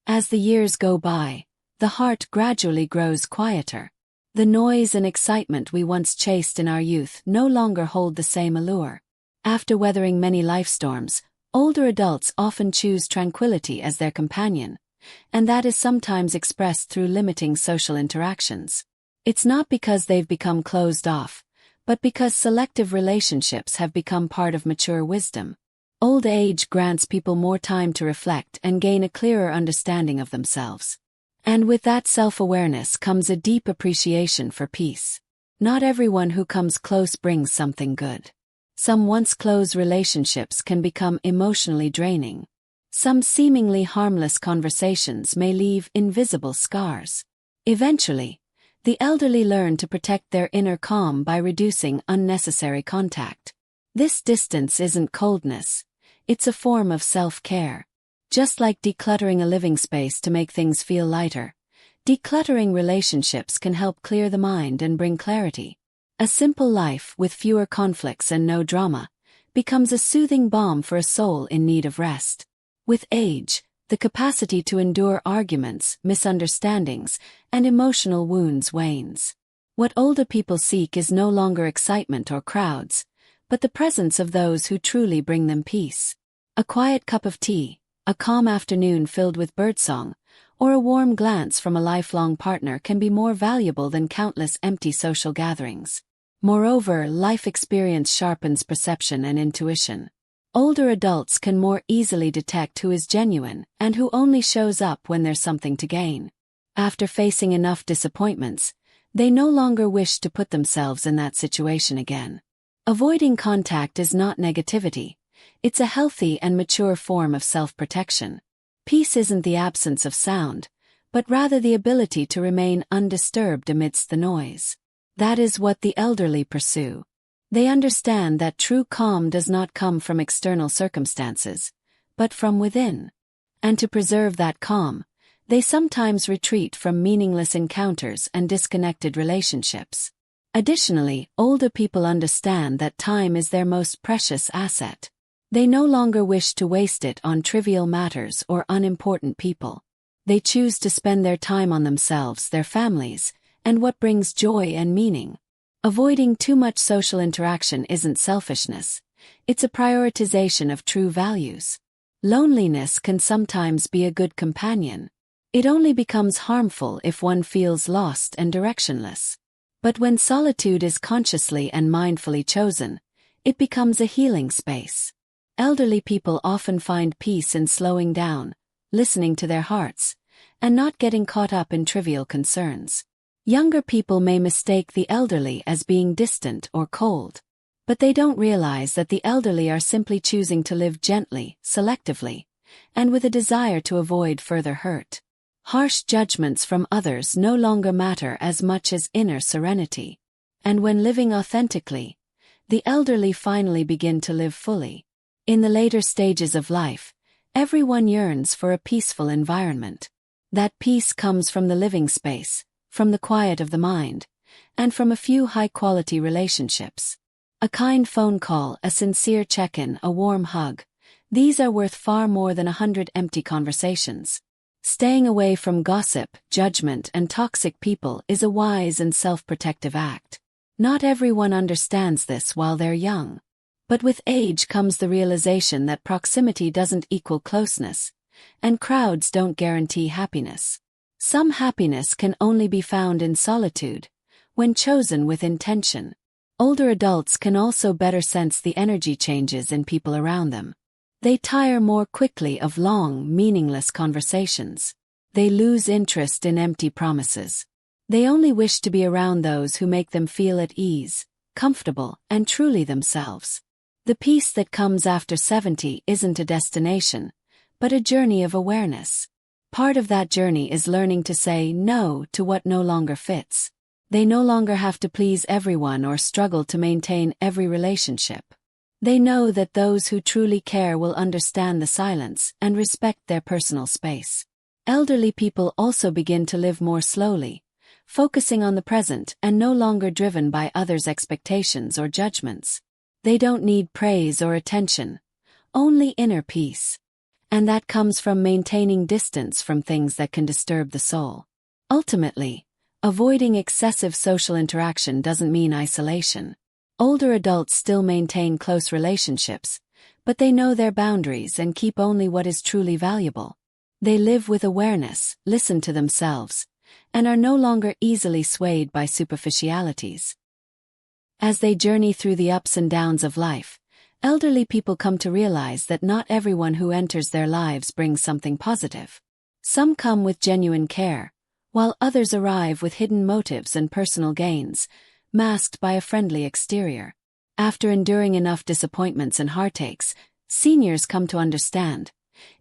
As the years go by, the heart gradually grows quieter. The noise and excitement we once chased in our youth no longer hold the same allure. After weathering many life storms, older adults often choose tranquility as their companion, and that is sometimes expressed through limiting social interactions. It's not because they've become closed off, but because selective relationships have become part of mature wisdom. Old age grants people more time to reflect and gain a clearer understanding of themselves. And with that self-awareness comes a deep appreciation for peace. Not everyone who comes close brings something good. Some once close relationships can become emotionally draining. Some seemingly harmless conversations may leave invisible scars. Eventually, the elderly learn to protect their inner calm by reducing unnecessary contact. This distance isn't coldness, it's a form of self-care. Just like decluttering a living space to make things feel lighter, decluttering relationships can help clear the mind and bring clarity. A simple life with fewer conflicts and no drama becomes a soothing balm for a soul in need of rest. With age, the capacity to endure arguments, misunderstandings, and emotional wounds wanes. What older people seek is no longer excitement or crowds, but the presence of those who truly bring them peace. A quiet cup of tea, a calm afternoon filled with birdsong, or a warm glance from a lifelong partner can be more valuable than countless empty social gatherings. Moreover, life experience sharpens perception and intuition. Older adults can more easily detect who is genuine and who only shows up when there's something to gain. After facing enough disappointments, they no longer wish to put themselves in that situation again. Avoiding contact is not negativity. It's a healthy and mature form of self-protection. Peace isn't the absence of sound, but rather the ability to remain undisturbed amidst the noise. That is what the elderly pursue. They understand that true calm does not come from external circumstances, but from within. And to preserve that calm, they sometimes retreat from meaningless encounters and disconnected relationships. Additionally, older people understand that time is their most precious asset. They no longer wish to waste it on trivial matters or unimportant people. They choose to spend their time on themselves, their families, and what brings joy and meaning. Avoiding too much social interaction isn't selfishness, it's a prioritization of true values. Loneliness can sometimes be a good companion. It only becomes harmful if one feels lost and directionless. But when solitude is consciously and mindfully chosen, it becomes a healing space. Elderly people often find peace in slowing down, listening to their hearts, and not getting caught up in trivial concerns. Younger people may mistake the elderly as being distant or cold, but they don't realize that the elderly are simply choosing to live gently, selectively, and with a desire to avoid further hurt. Harsh judgments from others no longer matter as much as inner serenity. And when living authentically, the elderly finally begin to live fully. In the later stages of life, everyone yearns for a peaceful environment. That peace comes from the living space, from the quiet of the mind, and from a few high-quality relationships. A kind phone call, a sincere check-in, a warm hug. These are worth far more than 100 empty conversations. Staying away from gossip, judgment, and toxic people is a wise and self-protective act. Not everyone understands this while they're young. But with age comes the realization that proximity doesn't equal closeness, and crowds don't guarantee happiness. Some happiness can only be found in solitude, when chosen with intention. Older adults can also better sense the energy changes in people around them. They tire more quickly of long, meaningless conversations. They lose interest in empty promises. They only wish to be around those who make them feel at ease, comfortable, and truly themselves. The peace that comes after 70 isn't a destination, but a journey of awareness. Part of that journey is learning to say no to what no longer fits. They no longer have to please everyone or struggle to maintain every relationship. They know that those who truly care will understand the silence and respect their personal space. Elderly people also begin to live more slowly, focusing on the present and no longer driven by others' expectations or judgments. They don't need praise or attention, only inner peace. And that comes from maintaining distance from things that can disturb the soul. Ultimately, avoiding excessive social interaction doesn't mean isolation. Older adults still maintain close relationships, but they know their boundaries and keep only what is truly valuable. They live with awareness, listen to themselves, and are no longer easily swayed by superficialities. As they journey through the ups and downs of life, elderly people come to realize that not everyone who enters their lives brings something positive. Some come with genuine care, while others arrive with hidden motives and personal gains, masked by a friendly exterior. After enduring enough disappointments and heartaches, seniors come to understand.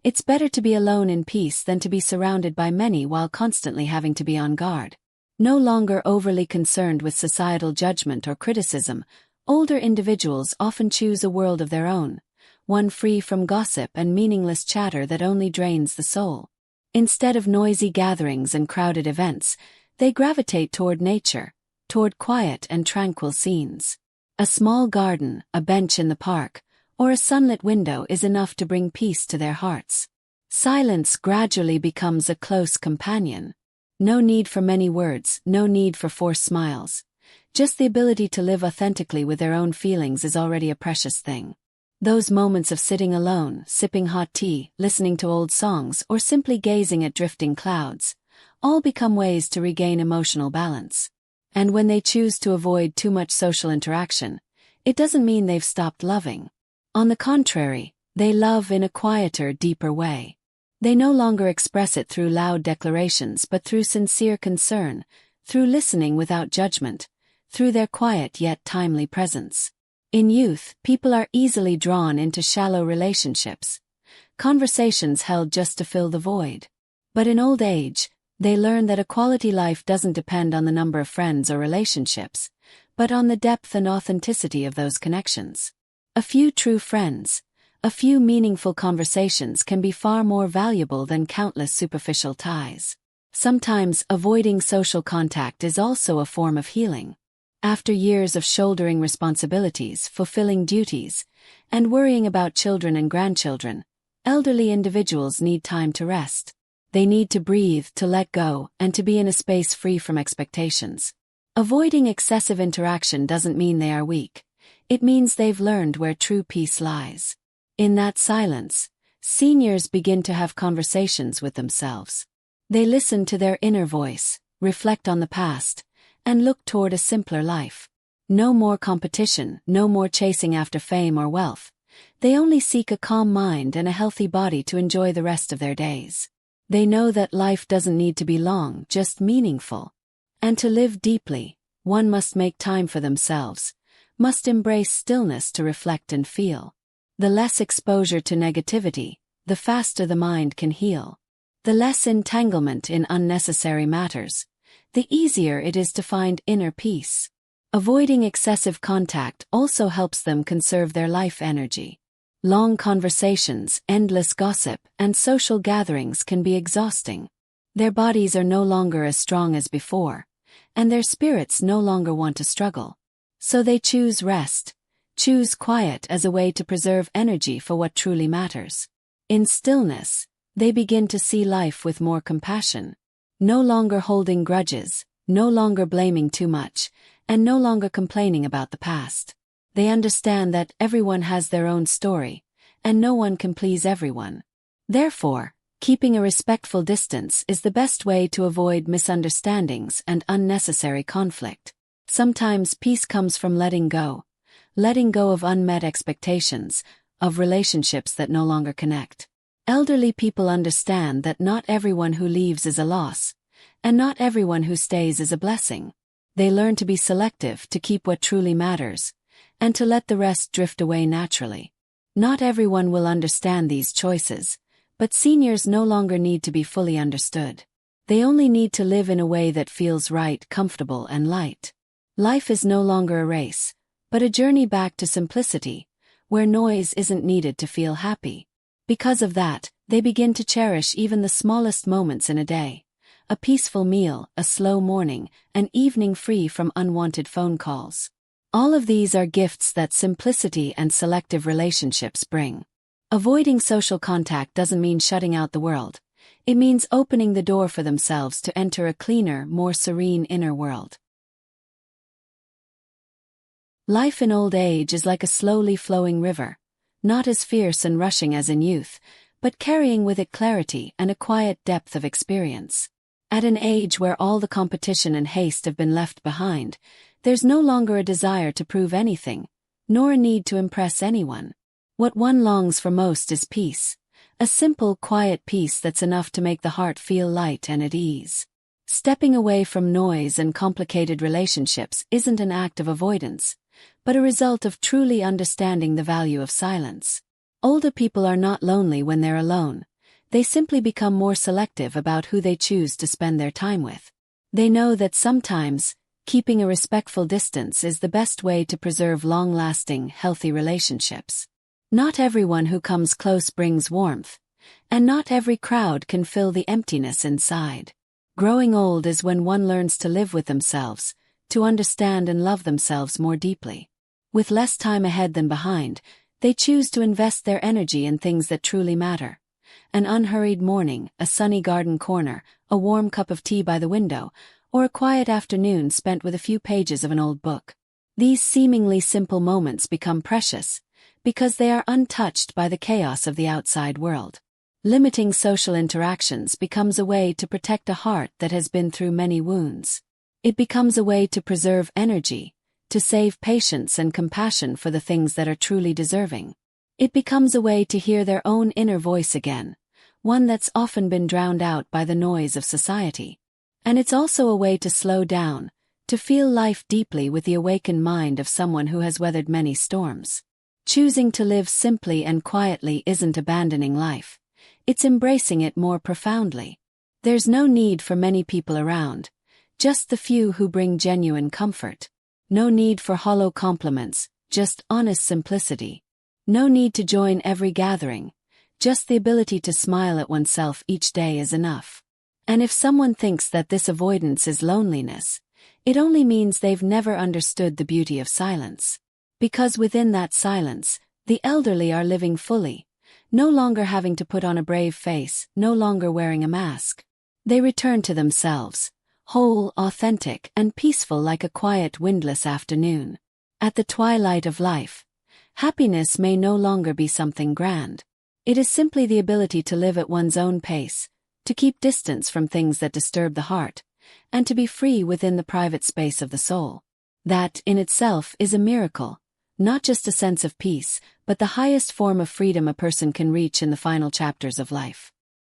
It's better to be alone in peace than to be surrounded by many while constantly having to be on guard. No longer overly concerned with societal judgment or criticism, older individuals often choose a world of their own, one free from gossip and meaningless chatter that only drains the soul. Instead of noisy gatherings and crowded events, they gravitate toward nature, toward quiet and tranquil scenes. A small garden, a bench in the park, or a sunlit window is enough to bring peace to their hearts. Silence gradually becomes a close companion. No need for many words, no need for forced smiles. Just the ability to live authentically with their own feelings is already a precious thing. Those moments of sitting alone, sipping hot tea, listening to old songs, or simply gazing at drifting clouds, all become ways to regain emotional balance. And when they choose to avoid too much social interaction, it doesn't mean they've stopped loving. On the contrary, they love in a quieter, deeper way. They no longer express it through loud declarations but through sincere concern, through listening without judgment, through their quiet yet timely presence. In youth, people are easily drawn into shallow relationships, conversations held just to fill the void. But in old age, they learn that a quality life doesn't depend on the number of friends or relationships, but on the depth and authenticity of those connections. A few true friends, a few meaningful conversations can be far more valuable than countless superficial ties. Sometimes avoiding social contact is also a form of healing. After years of shouldering responsibilities, fulfilling duties, and worrying about children and grandchildren, elderly individuals need time to rest. They need to breathe, to let go, and to be in a space free from expectations. Avoiding excessive interaction doesn't mean they are weak. It means they've learned where true peace lies. In that silence, seniors begin to have conversations with themselves. They listen to their inner voice, reflect on the past, and look toward a simpler life. No more competition, no more chasing after fame or wealth. They only seek a calm mind and a healthy body to enjoy the rest of their days. They know that life doesn't need to be long, just meaningful. And to live deeply, one must make time for themselves, must embrace stillness to reflect and feel. The less exposure to negativity, the faster the mind can heal. The less entanglement in unnecessary matters, the easier it is to find inner peace. Avoiding excessive contact also helps them conserve their life energy. Long conversations, endless gossip, and social gatherings can be exhausting. Their bodies are no longer as strong as before, and their spirits no longer want to struggle. So they choose rest, choose quiet as a way to preserve energy for what truly matters. In stillness, they begin to see life with more compassion, no longer holding grudges, no longer blaming too much, and no longer complaining about the past. They understand that everyone has their own story, and no one can please everyone. Therefore, keeping a respectful distance is the best way to avoid misunderstandings and unnecessary conflict. Sometimes peace comes from letting go of unmet expectations, of relationships that no longer connect. Elderly people understand that not everyone who leaves is a loss, and not everyone who stays is a blessing. They learn to be selective, to keep what truly matters, and to let the rest drift away naturally. Not everyone will understand these choices, but seniors no longer need to be fully understood. They only need to live in a way that feels right, comfortable, and light. Life is no longer a race, but a journey back to simplicity, where noise isn't needed to feel happy. Because of that, they begin to cherish even the smallest moments in a day. A peaceful meal, a slow morning, an evening free from unwanted phone calls. All of these are gifts that simplicity and selective relationships bring. Avoiding social contact doesn't mean shutting out the world. It means opening the door for themselves to enter a cleaner, more serene inner world. Life in old age is like a slowly flowing river, not as fierce and rushing as in youth, but carrying with it clarity and a quiet depth of experience. At an age where all the competition and haste have been left behind, there's no longer a desire to prove anything, nor a need to impress anyone. What one longs for most is peace, a simple, quiet peace that's enough to make the heart feel light and at ease. Stepping away from noise and complicated relationships isn't an act of avoidance, but a result of truly understanding the value of silence. Older people are not lonely when they're alone. They simply become more selective about who they choose to spend their time with. They know that sometimes, keeping a respectful distance is the best way to preserve long-lasting, healthy relationships. Not everyone who comes close brings warmth, and not every crowd can fill the emptiness inside. Growing old is when one learns to live with themselves, to understand and love themselves more deeply. With less time ahead than behind, they choose to invest their energy in things that truly matter. An unhurried morning, a sunny garden corner, a warm cup of tea by the window, or a quiet afternoon spent with a few pages of an old book. These seemingly simple moments become precious, because they are untouched by the chaos of the outside world. Limiting social interactions becomes a way to protect a heart that has been through many wounds. It becomes a way to preserve energy, to save patience and compassion for the things that are truly deserving. It becomes a way to hear their own inner voice again, one that's often been drowned out by the noise of society. And it's also a way to slow down, to feel life deeply with the awakened mind of someone who has weathered many storms. Choosing to live simply and quietly isn't abandoning life. It's embracing it more profoundly. There's no need for many people around, just the few who bring genuine comfort. No need for hollow compliments, just honest simplicity. No need to join every gathering, just the ability to smile at oneself each day is enough. And if someone thinks that this avoidance is loneliness, it only means they've never understood the beauty of silence. Because within that silence, the elderly are living fully, no longer having to put on a brave face, no longer wearing a mask. They return to themselves, whole, authentic, and peaceful like a quiet, windless afternoon. At the twilight of life, happiness may no longer be something grand. It is simply the ability to live at one's own pace, to keep distance from things that disturb the heart, and to be free within the private space of the soul. That, in itself, is a miracle. Not just a sense of peace, but the highest form of freedom a person can reach in the final chapters of life.